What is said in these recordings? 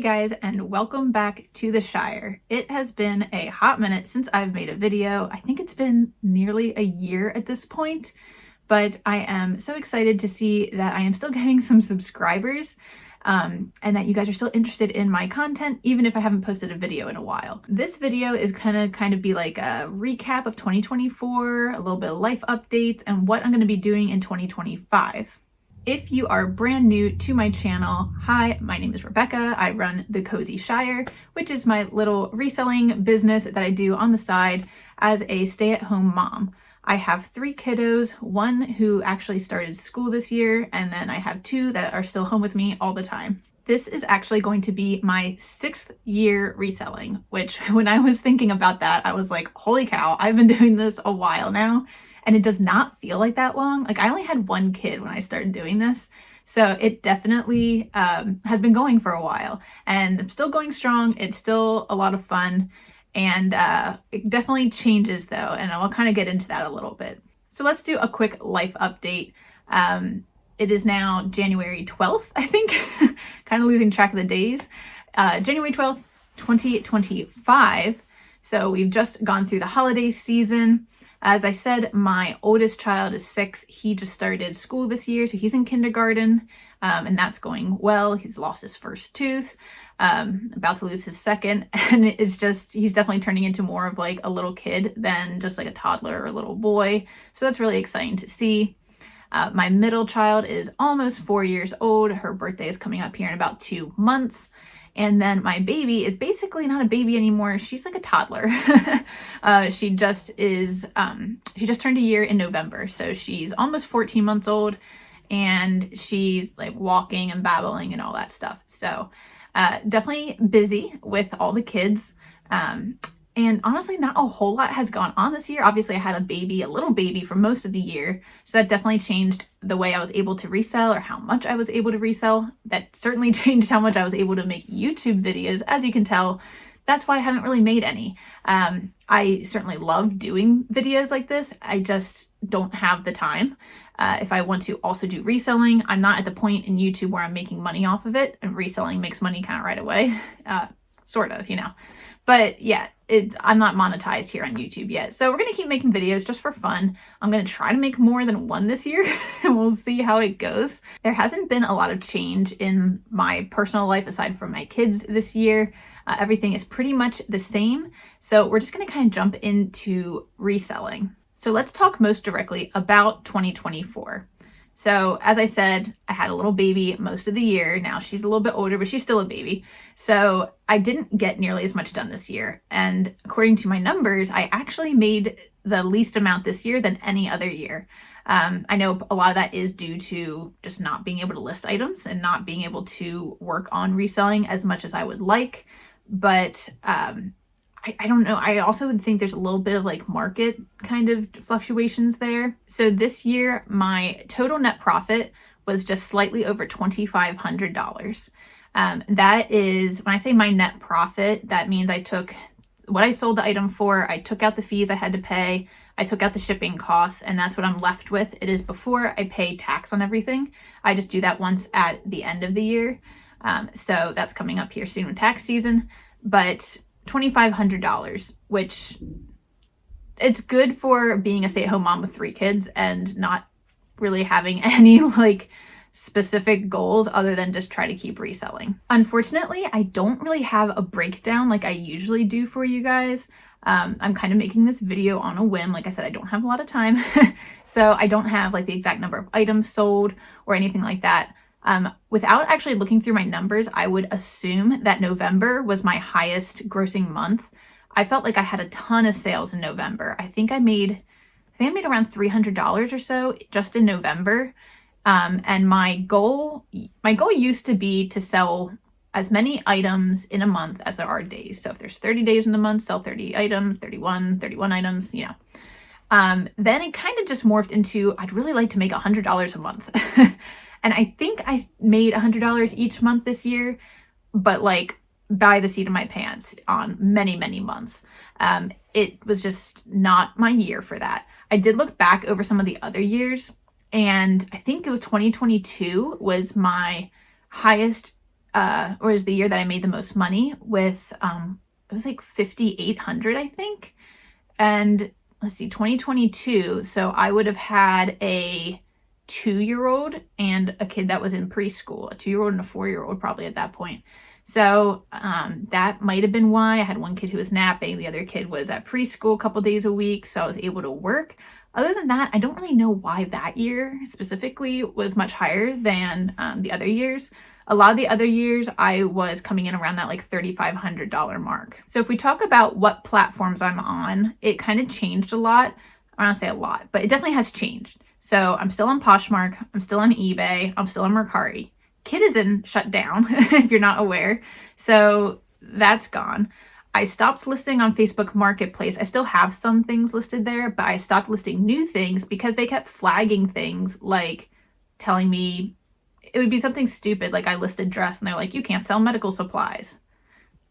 guys, and welcome back to the Shire. It has been a hot minute since I've made a video. I think it's been nearly a year at this point, but I am so excited to see that I am still getting some subscribers and that you guys are still interested in my content, even if I haven't posted a video in a while. This video is gonna kind of be like a recap of 2024, a little bit of life updates, and what I'm gonna be doing in 2025. If you are brand new to my channel, hi, my name is Rebecca. I run TheCozyShire, which is my little reselling business that I do on the side as a stay-at-home mom. I have 3 kiddos, one who actually started school this year, and then I have 2 that are still home with me all the time. This is actually going to be my 6th year reselling, which when I was thinking about that, I was like, holy cow, I've been doing this a while now. And it does not feel like that long. Like, I only had 1 kid when I started doing this. So it definitely has been going for a while, and I'm still going strong. It's still a lot of fun, and it definitely changes though. And I'll kind of get into that a little bit. So let's do a quick life update. It is now January 12th, I think, kind of losing track of the days. January 12th, 2025. So we've just gone through the holiday season. As I said, my oldest child is 6. He just started school this year, so he's in kindergarten, and that's going well. He's lost his first tooth, about to lose his second, and it's just, he's definitely turning into more of like a little kid than just like a toddler or a little boy. So that's really exciting to see. My middle child is almost 4 years old. Her birthday is coming up here in about 2 months. And then my baby is basically not a baby anymore. She's like a toddler. She just turned a year in November. So she's almost 14 months old, and she's like walking and babbling and all that stuff. So definitely busy with all the kids. And honestly, not a whole lot has gone on this year. Obviously, I had a little baby for most of the year. So that definitely changed the way I was able to resell, or how much I was able to resell. That certainly changed how much I was able to make YouTube videos. As you can tell, that's why I haven't really made any. I certainly love doing videos like this. I just don't have the time. If I want to also do reselling, I'm not at the point in YouTube where I'm making money off of it, and reselling makes money kind of right away. Sort of, you know. But yeah, I'm not monetized here on YouTube yet. So we're going to keep making videos just for fun. I'm going to try to make more than 1 this year, and we'll see how it goes. There hasn't been a lot of change in my personal life aside from my kids this year. Everything is pretty much the same. So we're just going to kind of jump into reselling. So let's talk most directly about 2024. So as I said, I had a little baby most of the year. Now she's a little bit older, but she's still a baby. So I didn't get nearly as much done this year. And according to my numbers, I actually made the least amount this year than any other year. I know a lot of that is due to just not being able to list items and not being able to work on reselling as much as I would like. But I don't know. I also would think there's a little bit of like market kind of fluctuations there. So this year, my total net profit was just slightly over $2,500. That is, when I say my net profit, that means I took what I sold the item for, I took out the fees I had to pay, I took out the shipping costs, and that's what I'm left with. It is before I pay tax on everything. I just do that once at the end of the year. So that's coming up here soon with tax season. But $2,500, which it's good for being a stay-at-home mom with 3 kids and not really having any like specific goals other than just try to keep reselling. Unfortunately, I don't really have a breakdown like I usually do for you guys. I'm kind of making this video on a whim. Like I said, I don't have a lot of time. So I don't have like the exact number of items sold or anything like that. Without actually looking through my numbers, I would assume that November was my highest grossing month. I felt like I had a ton of sales in November. I think I made around $300 or so just in November. And my goal used to be to sell as many items in a month as there are days. So if there's 30 days in a month, sell 30 items, 31 items, you know. Then it kind of just morphed into, I'd really like to make $100 a month. And I think I made $100 each month this year, but like by the seat of my pants on many, many months. It was just not my year for that. I did look back over some of the other years, and I think it was 2022 was my highest or is the year that I made the most money with, it was like 5,800, I think. And let's see, 2022. So I would have had a 2-year-old and a kid that was in preschool, a 2-year-old and a 4-year-old probably at that point. So that might have been why. I had one kid who was napping, the other kid was at preschool a couple days a week, so I was able to work. Other than that, I don't really know why that year specifically was much higher than the other years. A lot of the other years, I was coming in around that like $3,500 mark. So if we talk about what platforms I'm on, it kind of changed a lot. I don't say a lot, but it definitely has changed. So I'm still on Poshmark, I'm still on eBay, I'm still on Mercari. Kidizen shut down, if you're not aware. So that's gone. I stopped listing on Facebook Marketplace. I still have some things listed there, but I stopped listing new things because they kept flagging things like telling me it would be something stupid. Like I listed dress and they're like, you can't sell medical supplies.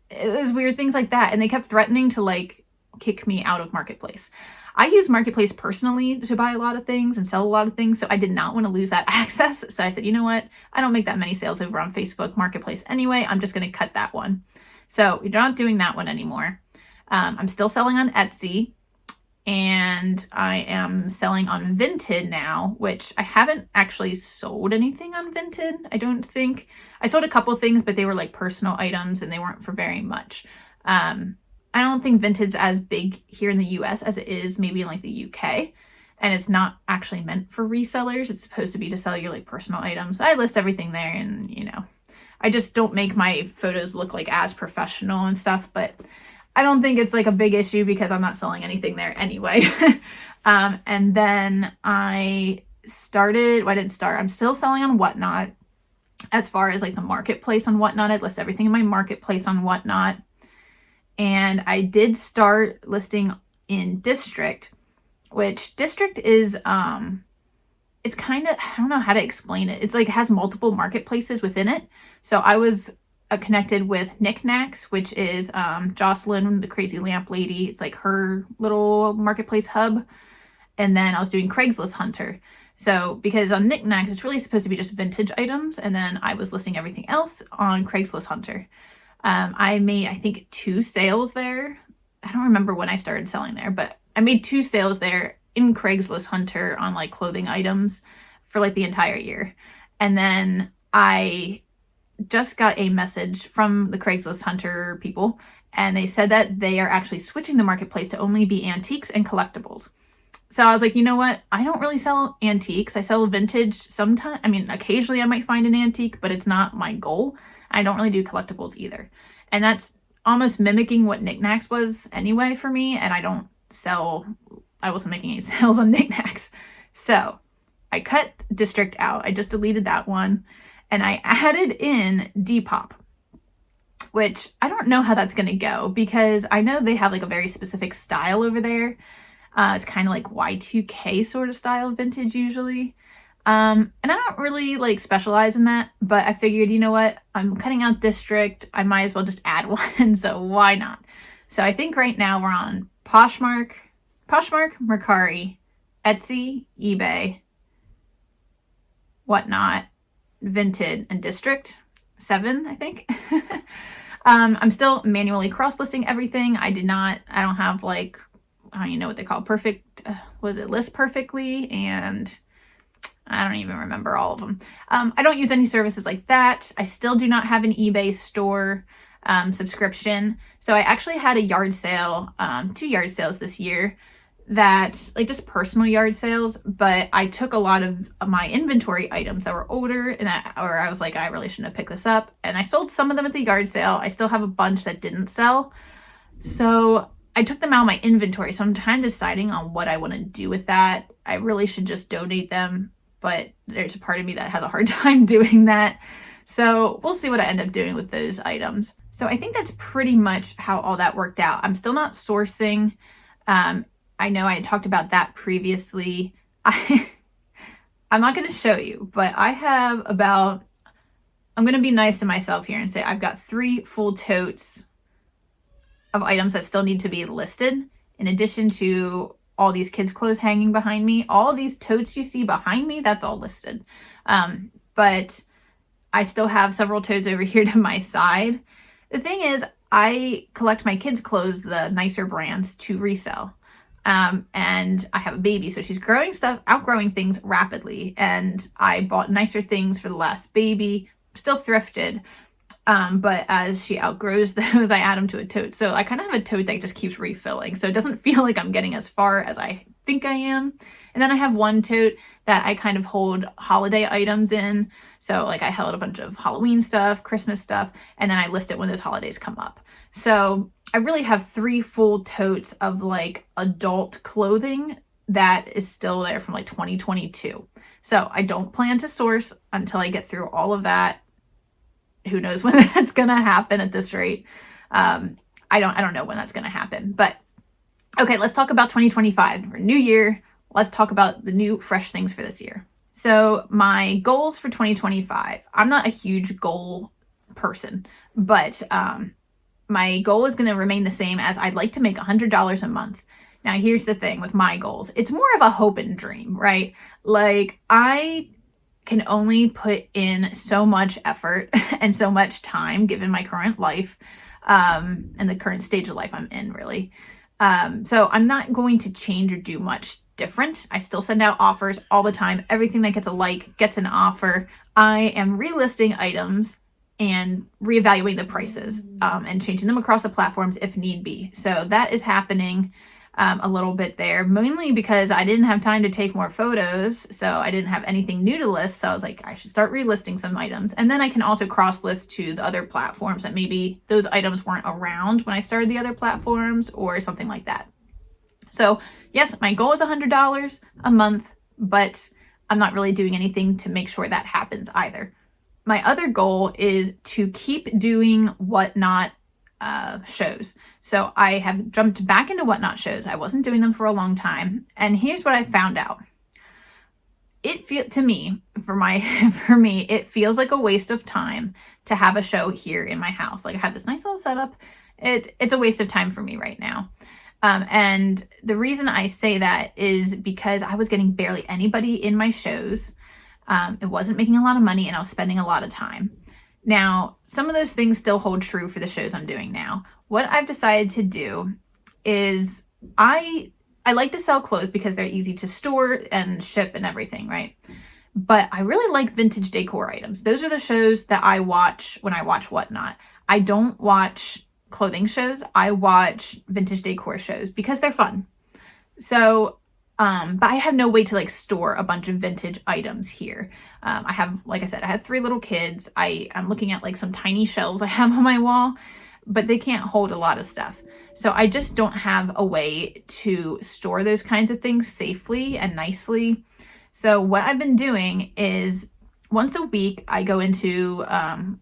It was weird things like that. And they kept threatening to like kick me out of Marketplace. I use Marketplace personally to buy a lot of things and sell a lot of things, so I did not want to lose that access. So I said, you know what? I don't make that many sales over on Facebook Marketplace anyway. I'm just going to cut that one. So we're not doing that one anymore. I'm still selling on Etsy, and I am selling on Vinted now, which I haven't actually sold anything on Vinted, I don't think. I sold a couple things, but they were like personal items and they weren't for very much. I don't think Vinted's as big here in the US as it is maybe in like the UK. And it's not actually meant for resellers. It's supposed to be to sell your like personal items. I list everything there, and you know, I just don't make my photos look like as professional and stuff, but I don't think it's like a big issue because I'm not selling anything there anyway. And then I started, well, I didn't start, I'm still selling on Whatnot. As far as like the marketplace on Whatnot, I list everything in my marketplace on Whatnot. And I did start listing in District, which District is, it's kind of, I don't know how to explain it. It's like, it has multiple marketplaces within it. So I was connected with Knickknacks, which is Jocelyn, the crazy lamp lady. It's like her little marketplace hub. And then I was doing Craigslist Hunter. So because on Knickknacks, it's really supposed to be just vintage items. And then I was listing everything else on Craigslist Hunter. I made, I think, 2 sales there. I don't remember when I started selling there, but I made 2 sales there in Craigslist Hunter on like clothing items for like the entire year. And then I just got a message from the Craigslist Hunter people, and they said that they are actually switching the marketplace to only be antiques and collectibles. So I was like, you know what? I don't really sell antiques. I sell vintage sometimes. I mean, occasionally I might find an antique, but it's not my goal. I don't really do collectibles either. And that's almost mimicking what Knickknacks was anyway for me. And I wasn't making any sales on Knickknacks. So I cut District out. I just deleted that one. And I added in Depop, which I don't know how that's going to go because I know they have like a very specific style over there. It's kind of like Y2K sort of style vintage usually. And I don't really like specialize in that, but I figured, you know what? I'm cutting out District. I might as well just add one. So why not? So I think right now we're on Poshmark, Mercari, Etsy, eBay, Whatnot, Vinted, and District. 7, I think. I'm still manually cross-listing everything. I don't have like, I don't even know what they call perfect, list perfectly, and I don't even remember all of them. I don't use any services like that. I still do not have an eBay store subscription. So I actually had a yard sale, 2 yard sales this year that like just personal yard sales, but I took a lot of my inventory items that were older and I was like, I really shouldn't have picked this up. And I sold some of them at the yard sale. I still have a bunch that didn't sell. So I took them out of my inventory. So I'm kind of deciding on what I want to do with that. I really should just donate them, but there's a part of me that has a hard time doing that. So we'll see what I end up doing with those items. So I think that's pretty much how all that worked out. I'm still not sourcing. I know I had talked about that previously. I'm not going to show you, but I have about, I'm going to be nice to myself here and say I've got 3 full totes of items that still need to be listed, in addition to all these kids' clothes hanging behind me. All of these totes you see behind me, that's all listed. But I still have several totes over here to my side. The thing is, I collect my kids' clothes, the nicer brands, to resell. And I have a baby, so she's outgrowing things rapidly. And I bought nicer things for the last baby, still thrifted. But as she outgrows those, I add them to a tote. So I kind of have a tote that just keeps refilling. So it doesn't feel like I'm getting as far as I think I am. And then I have one tote that I kind of hold holiday items in. So like I held a bunch of Halloween stuff, Christmas stuff, and then I list it when those holidays come up. So I really have 3 full totes of like adult clothing that is still there from like 2022. So I don't plan to source until I get through all of that. Who knows when that's gonna happen at this rate. I don't know when that's gonna happen. But okay, let's talk about 2025. We're new year. Let's talk about the new fresh things for this year. So my goals for 2025. I'm not a huge goal person, but my goal is going to remain the same as I'd like to make $100 a month. Now, here's the thing with my goals. It's more of a hope and dream, right? Like I can only put in so much effort and so much time given my current life and the current stage of life I'm in, really. So I'm not going to change or do much different. I still send out offers all the time. Everything that gets a like gets an offer. I am relisting items and reevaluating the prices and changing them across the platforms if need be. So that is happening a little bit there, mainly because I didn't have time to take more photos. So I didn't have anything new to list. So I was like, I should start relisting some items. And then I can also cross list to the other platforms that maybe those items weren't around when I started the other platforms or something like that. So yes, my goal is $100 a month, but I'm not really doing anything to make sure that happens either. My other goal is to keep doing Whatnot shows. So I have jumped back into Whatnot shows. I wasn't doing them for a long time. And here's what I found out. For me, it feels like a waste of time to have a show here in my house. Like I have this nice little setup. It's a waste of time for me right now. And the reason I say that is because I was getting barely anybody in my shows. It wasn't making a lot of money and I was spending a lot of time. Now, some of those things still hold true for the shows I'm doing now. What I've decided to do is I like to sell clothes because they're easy to store and ship and everything, right? But I really like vintage decor items. Those are the shows that I watch when I watch Whatnot. I don't watch clothing shows. I watch vintage decor shows because they're fun. So but I have no way to like store a bunch of vintage items here. I have, like I said, I have 3 little kids. I'm looking at like some tiny shelves I have on my wall, but they can't hold a lot of stuff. So I just don't have a way to store those kinds of things safely and nicely. So what I've been doing is once a week, I go into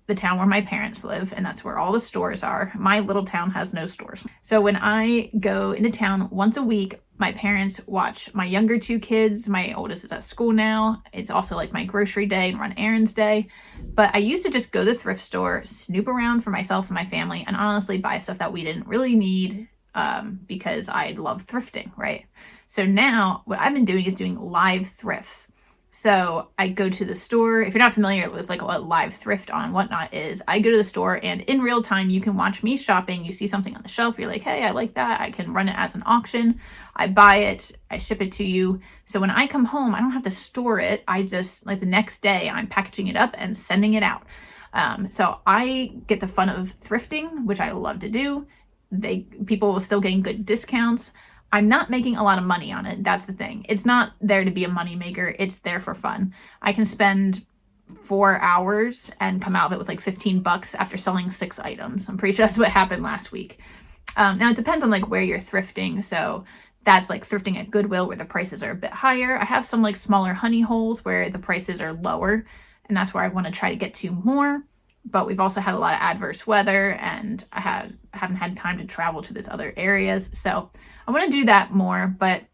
the town where my parents live, and that's where all the stores are. My little town has no stores. So when I go into town once a week, my parents watch my younger 2 kids. My oldest is at school now. It's also like my grocery day and run errands day. But I used to just go to the thrift store, snoop around for myself and my family, and honestly buy stuff that we didn't really need because I love thrifting, right? So now what I've been doing is doing live thrifts. So I go to the store. If you're not familiar with like what live thrift on Whatnot is, I go to the store and in real time, you can watch me shopping. You see something on the shelf. You're like, hey, I like that. I can run it as an auction. I buy it. I ship it to you. So when I come home, I don't have to store it. I just like the next day I'm packaging it up and sending it out. So I get the fun of thrifting, which I love to do. People are still getting good discounts. I'm not making a lot of money on it. That's the thing. It's not there to be a money maker. It's there for fun. I can spend 4 hours and come out of it with like $15 after selling 6 items. I'm pretty sure that's what happened last week. Now it depends on like where you're thrifting. So that's like thrifting at Goodwill where the prices are a bit higher. I have some like smaller honey holes where the prices are lower, and that's where I want to try to get to more. But we've also had a lot of adverse weather, and I haven't had time to travel to those other areas. So I want to do that more, but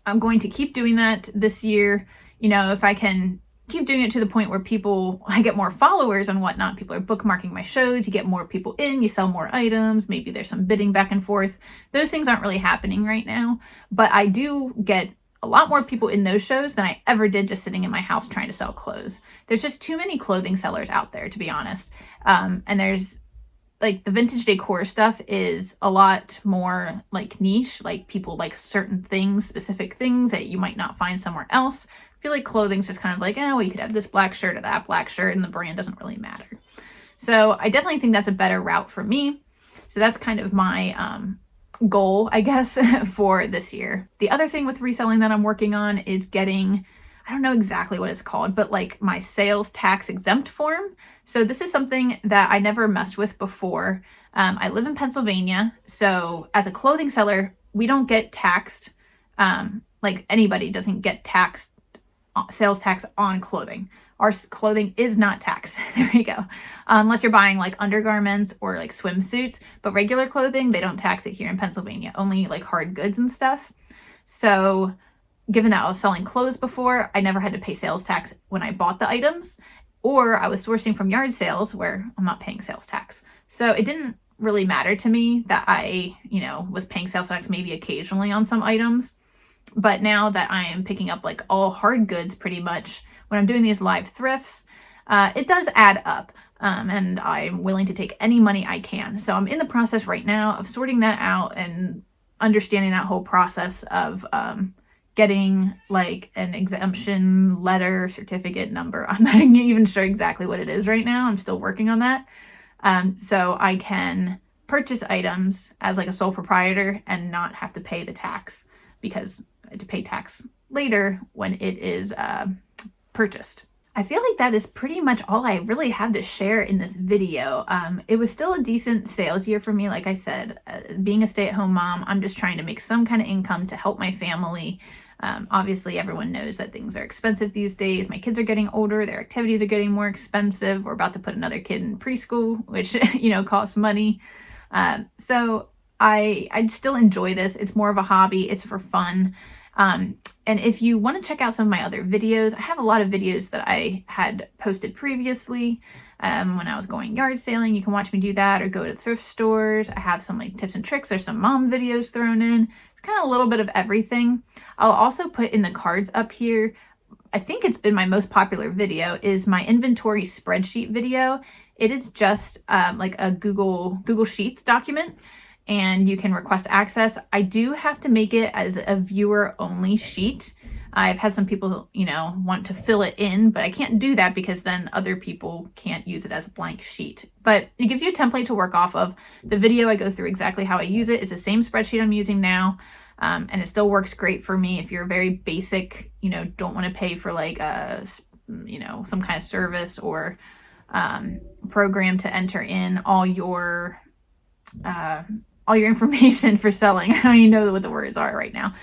I'm going to keep doing that this year. You know, if I can keep doing it to the point where I get more followers and whatnot, people are bookmarking my shows, you get more people in, you sell more items, maybe there's some bidding back and forth. Those things aren't really happening right now, but I do get a lot more people in those shows than I ever did just sitting in my house trying to sell clothes. There's just too many clothing sellers out there, to be honest. And there's like the vintage decor stuff is a lot more like niche, like people like certain things, specific things that you might not find somewhere else. I feel like clothing's just kind of like, well, you could have this black shirt or that black shirt and the brand doesn't really matter. So I definitely think that's a better route for me. So that's kind of my goal, I guess, for this year. The other thing with reselling that I'm working on is getting, I don't know exactly what it's called, but like my sales tax exempt form. So this is something that I never messed with before. I live in Pennsylvania. So as a clothing seller, we don't get taxed. Like anybody doesn't get taxed, sales tax on clothing. Our clothing is not taxed. There you go. Unless you're buying like undergarments or like swimsuits, but regular clothing, they don't tax it here in Pennsylvania, only like hard goods and stuff. So given that I was selling clothes before, I never had to pay sales tax when I bought the items, or I was sourcing from yard sales where I'm not paying sales tax. So it didn't really matter to me that I, was paying sales tax maybe occasionally on some items. But now that I am picking up like all hard goods pretty much, when I'm doing these live thrifts, it does add up. And I'm willing to take any money I can. So I'm in the process right now of sorting that out and understanding that whole process of getting like an exemption letter, certificate number. I'm not even sure exactly what it is right now. I'm still working on that. So I can purchase items as like a sole proprietor and not have to pay the tax, because I had to pay tax later when it is purchased. I feel like that is pretty much all I really have to share in this video. It was still a decent sales year for me. Like I said, being a stay-at-home mom, I'm just trying to make some kind of income to help my family. Obviously, everyone knows that things are expensive these days. My kids are getting older. Their activities are getting more expensive. We're about to put another kid in preschool, which, costs money. So I still enjoy this. It's more of a hobby. It's for fun. And if you want to check out some of my other videos, I have a lot of videos that I had posted previously when I was going yard sailing. You can watch me do that, or go to thrift stores. I have some like tips and tricks. There's some mom videos thrown in. It's kind of a little bit of everything. I'll also put in the cards up here. I think it's been my most popular video is my inventory spreadsheet video. It is just like a Google Sheets document, and you can request access. I do have to make it as a viewer only sheet. I've had some people, want to fill it in, but I can't do that because then other people can't use it as a blank sheet. But it gives you a template to work off of. The video I go through exactly how I use it is the same spreadsheet I'm using now. And it still works great for me if you're very basic, don't want to pay for like some kind of service or program to enter in all your information for selling. I don't even know what the words are right now.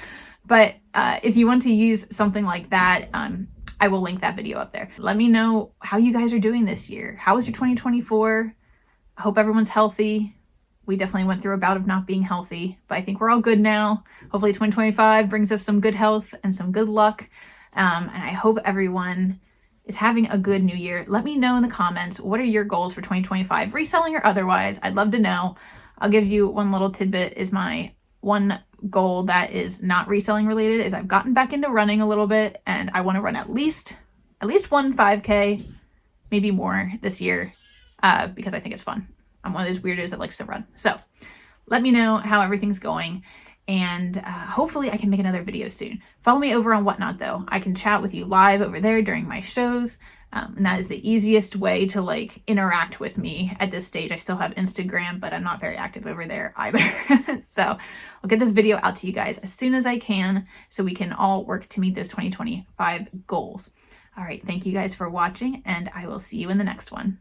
But if you want to use something like that, I will link that video up there. Let me know how you guys are doing this year. How was your 2024? I hope everyone's healthy. We definitely went through a bout of not being healthy, but I think we're all good now. Hopefully 2025 brings us some good health and some good luck. And I hope everyone is having a good new year. Let me know in the comments, what are your goals for 2025, reselling or otherwise? I'd love to know. I'll give you one little tidbit. Is my one goal that is not reselling related is I've gotten back into running a little bit, and I want to run at least one 5K, maybe more this year, because I think it's fun. I'm one of those weirdos that likes to run. So let me know how everything's going, and hopefully I can make another video soon. Follow me over on Whatnot though. I can chat with you live over there during my shows. And that is the easiest way to like interact with me at this stage. I still have Instagram, but I'm not very active over there either. So I'll get this video out to you guys as soon as I can, so we can all work to meet those 2025 goals. All right. Thank you guys for watching, and I will see you in the next one.